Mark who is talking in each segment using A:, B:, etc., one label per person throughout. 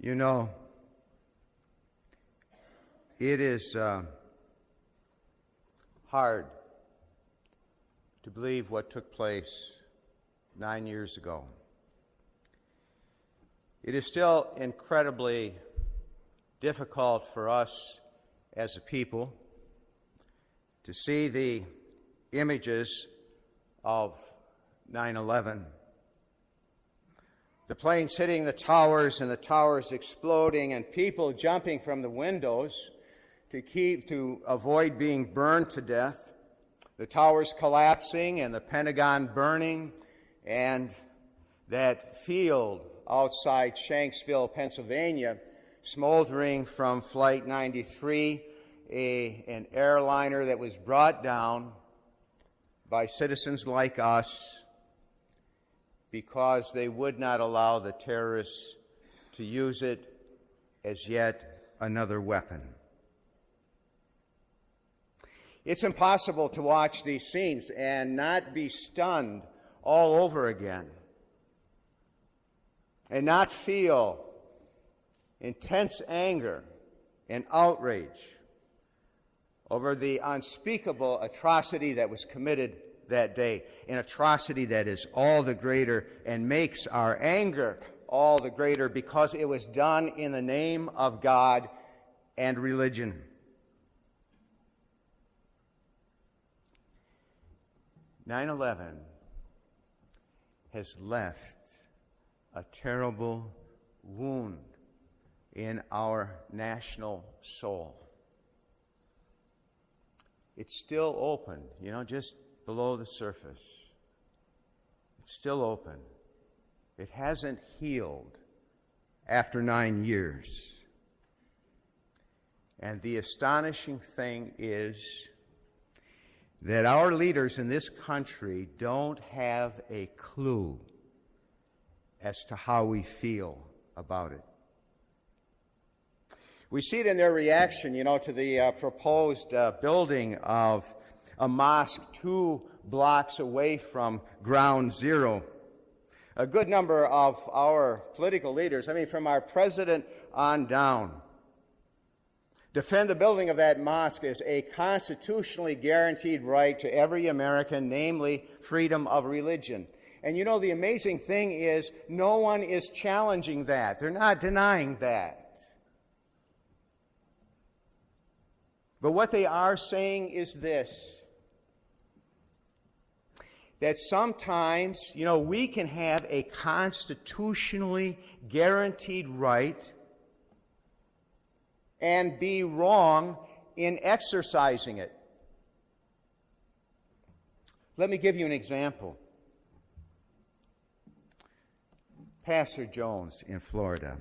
A: You know, it is hard to believe what took place 9 years ago. It is still incredibly difficult for us as a people to see the images of 9/11. The planes hitting the towers and the towers exploding and people jumping from the windows to avoid being burned to death. The towers collapsing and the Pentagon burning, and that field outside Shanksville, Pennsylvania, smoldering from Flight 93, an airliner that was brought down by citizens like us because they would not allow the terrorists to use it as yet another weapon. It's impossible to watch these scenes and not be stunned all over again and not feel intense anger and outrage over the unspeakable atrocity that was committed that day, an atrocity that is all the greater and makes our anger all the greater because it was done in the name of God and religion. 9/11 has left a terrible wound in our national soul. It's still open, just below the surface. It's still open. It hasn't healed after 9 years. And the astonishing thing is that our leaders in this country don't have a clue as to how we feel about it. We see it in their reaction, to the proposed building of a mosque 2 blocks away from Ground Zero. A good number of our political leaders, from our president on down, defend the building of that mosque as a constitutionally guaranteed right to every American, namely freedom of religion. And the amazing thing is no one is challenging that. They're not denying that. But what they are saying is this, that sometimes, we can have a constitutionally guaranteed right and be wrong in exercising it. Let me give you an example. Pastor Jones in Florida.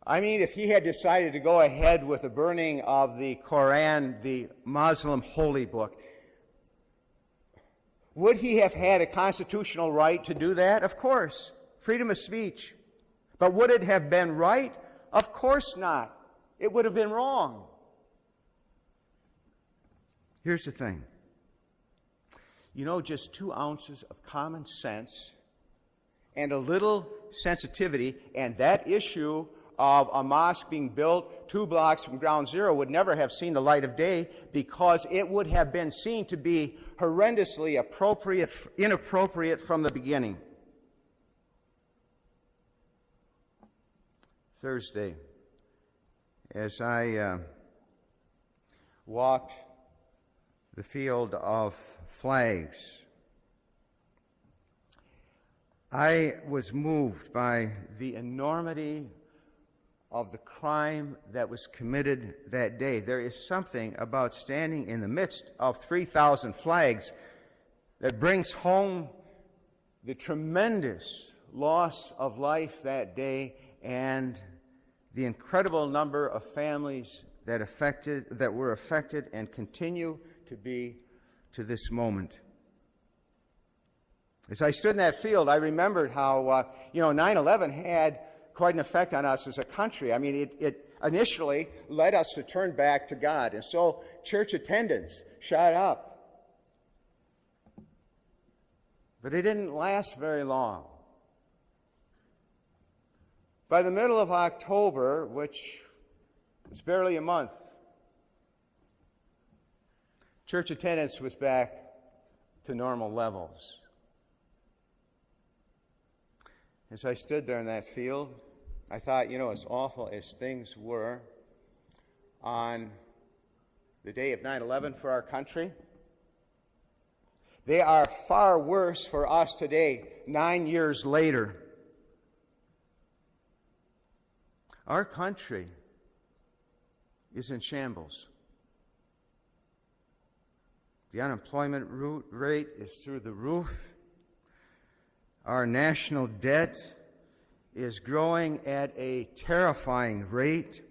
A: If he had decided to go ahead with the burning of the Koran, the Muslim holy book, would he have had a constitutional right to do that? Of course. Freedom of speech. But would it have been right? Of course not. It would have been wrong. Here's the thing. Just 2 ounces of common sense and a little sensitivity, and that issue of a mosque being built 2 blocks from Ground Zero would never have seen the light of day because it would have been seen to be horrendously inappropriate from the beginning. Thursday, as I walked the field of flags, I was moved by the enormity of the crime that was committed that day. There is something about standing in the midst of 3,000 flags that brings home the tremendous loss of life that day and the incredible number of families that were affected and continue to be to this moment. As I stood in that field, I remembered how 9/11 had quite an effect on us as a country. It initially led us to turn back to God, and so church attendance shot up. But it didn't last very long. By the middle of October, which is barely a month, church attendance was back to normal levels. As I stood there in that field, I thought, as awful as things were on the day of 9/11 for our country, they are far worse for us today, 9 years later. Our country is in shambles. The unemployment rate is through the roof. Our national debt is growing at a terrifying rate.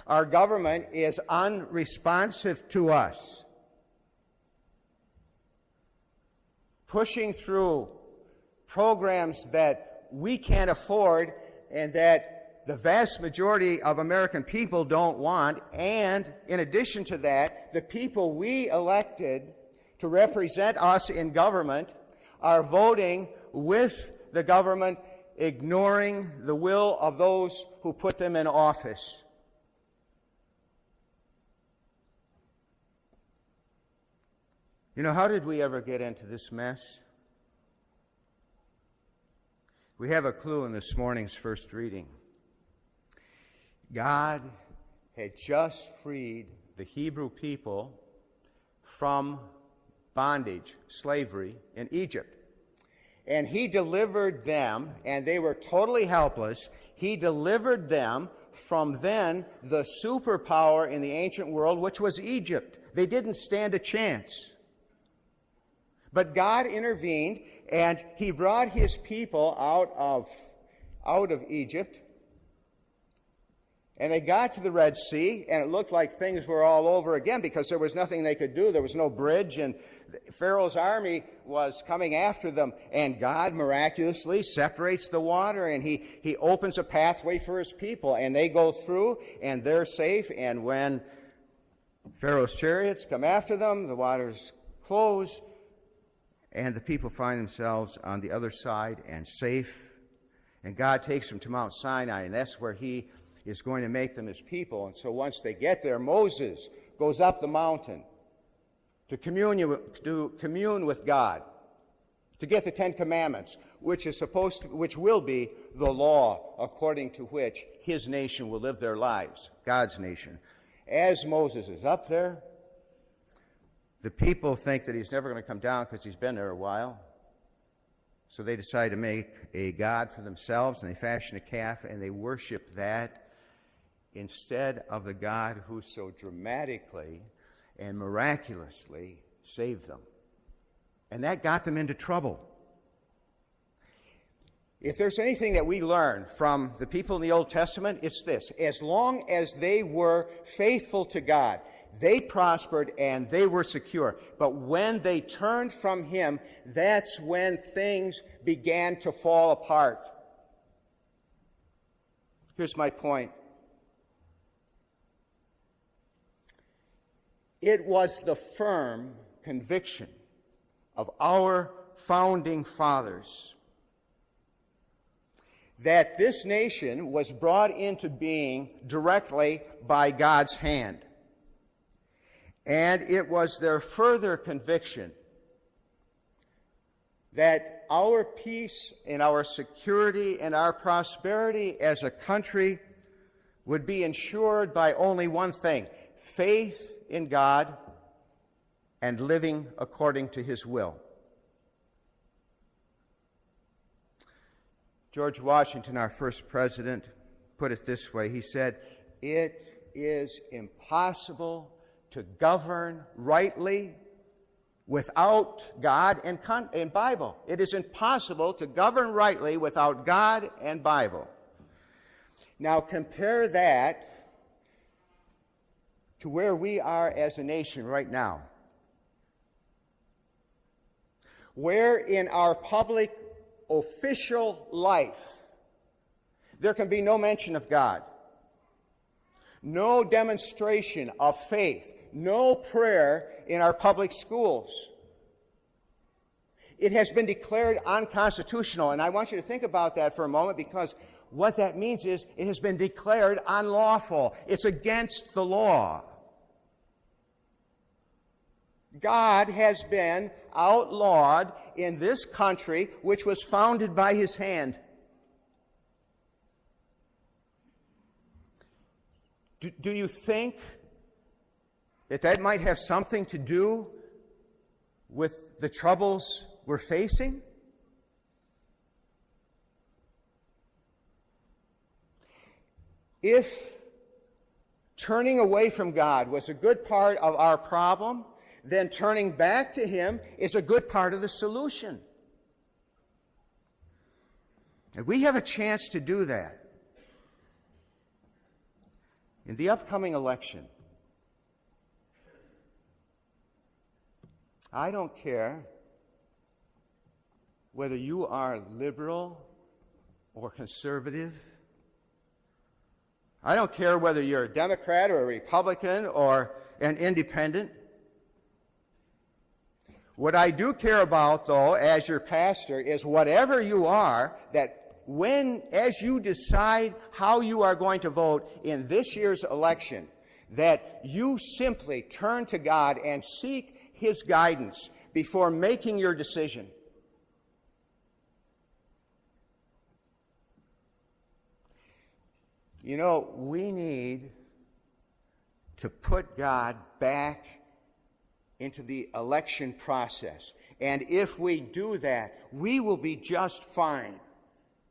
A: Our government is unresponsive to us, pushing through programs that we can't afford and that the vast majority of American people don't want. And in addition to that, the people we elected to represent us in government are voting with the government, ignoring the will of those who put them in office. How did we ever get into this mess? We have a clue in this morning's first reading. God had just freed the Hebrew people from bondage, slavery in Egypt. And He delivered them, and they were totally helpless. He delivered them from then the superpower in the ancient world, which was Egypt. They didn't stand a chance. But God intervened, and He brought His people out of Egypt. And they got to the Red Sea, and it looked like things were all over again because there was nothing they could do. There was no bridge, and Pharaoh's army was coming after them. And God miraculously separates the water, and He opens a pathway for His people. And they go through, and they're safe. And when Pharaoh's chariots come after them, the waters close, and the people find themselves on the other side and safe. And God takes them to Mount Sinai, and that's where He is going to make them His people. And so once they get there, Moses goes up the mountain to commune with God, to get the Ten Commandments, which will be the law according to which His nation will live their lives, God's nation. As Moses is up there, the people think that he's never going to come down because he's been there a while. So they decide to make a god for themselves, and they fashion a calf, and they worship that instead of the God who so dramatically and miraculously saved them. And that got them into trouble. If there's anything that we learn from the people in the Old Testament, it's this. As long as they were faithful to God, they prospered and they were secure. But when they turned from Him, that's when things began to fall apart. Here's my point. It was the firm conviction of our founding fathers that this nation was brought into being directly by God's hand. And it was their further conviction that our peace and our security and our prosperity as a country would be ensured by only one thing: faith in God and living according to His will. George Washington, our first president, put it this way. He said, "It is impossible to govern rightly without God and Bible. It is impossible to govern rightly without God and Bible." Now compare that to where we are as a nation right now, where in our public official life there can be no mention of God, no demonstration of faith, no prayer in our public schools. It has been declared unconstitutional. And I want you to think about that for a moment, because what that means is it has been declared unlawful. It's against the law. God has been outlawed in this country, which was founded by His hand. Do you think that might have something to do with the troubles we're facing? If turning away from God was a good part of our problem, then turning back to Him is a good part of the solution. And we have a chance to do that in the upcoming election. I don't care whether you are liberal or conservative. I don't care whether you're a Democrat or a Republican or an independent. What I do care about, though, as your pastor, is whatever you are, that as you decide how you are going to vote in this year's election, that you simply turn to God and seek His guidance before making your decision. You know, we need to put God back into the election process. And if we do that, we will be just fine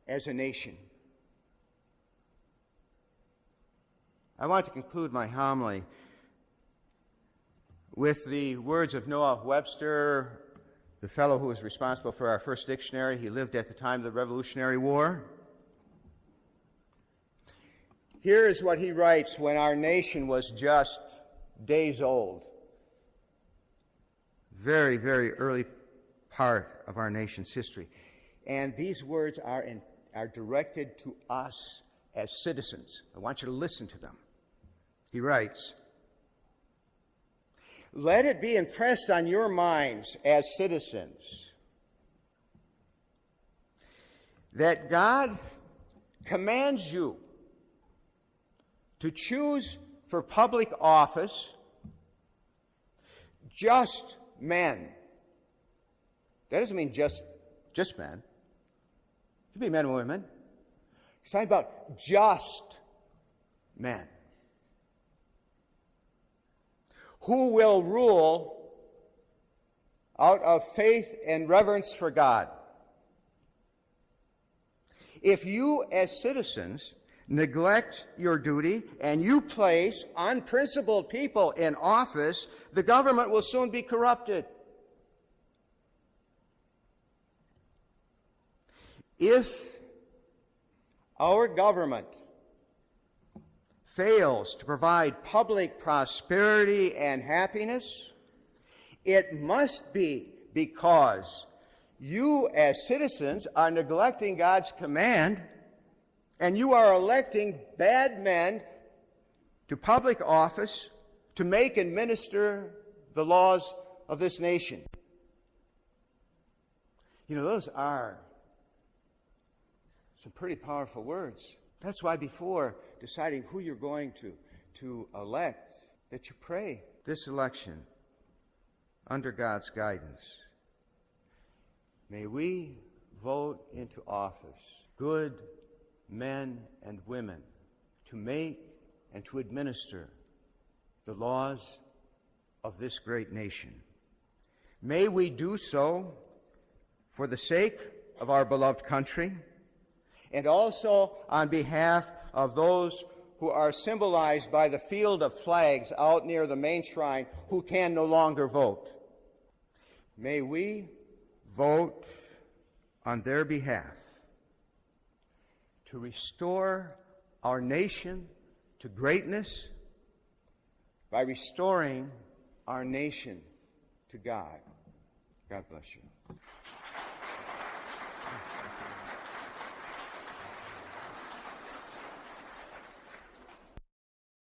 A: as a nation. I want to conclude my homily with the words of Noah Webster, the fellow who was responsible for our first dictionary. He lived at the time of the Revolutionary War. Here is what he writes when our nation was just days old. Very, very early part of our nation's history. And these words are directed to us as citizens. I want you to listen to them. He writes, "Let it be impressed on your minds as citizens that God commands you to choose for public office just men." That doesn't mean just men. It could be men and women. He's talking about just men who will rule out of faith and reverence for God. If you as citizens neglect your duty and you place unprincipled people in office, the government will soon be corrupted. If our government fails to provide public prosperity and happiness, it must be because you as citizens are neglecting God's command and you are electing bad men to public office to make and minister the laws of this nation. You know, those are some pretty powerful words. That's why before deciding who you're going to elect, that you pray this election under God's guidance. May we vote into office good men and women to make and to administer the laws of this great nation. May we do so for the sake of our beloved country, and also on behalf of those who are symbolized by the field of flags out near the main shrine who can no longer vote. May we vote on their behalf to restore our nation to greatness by restoring our nation to God. God bless you.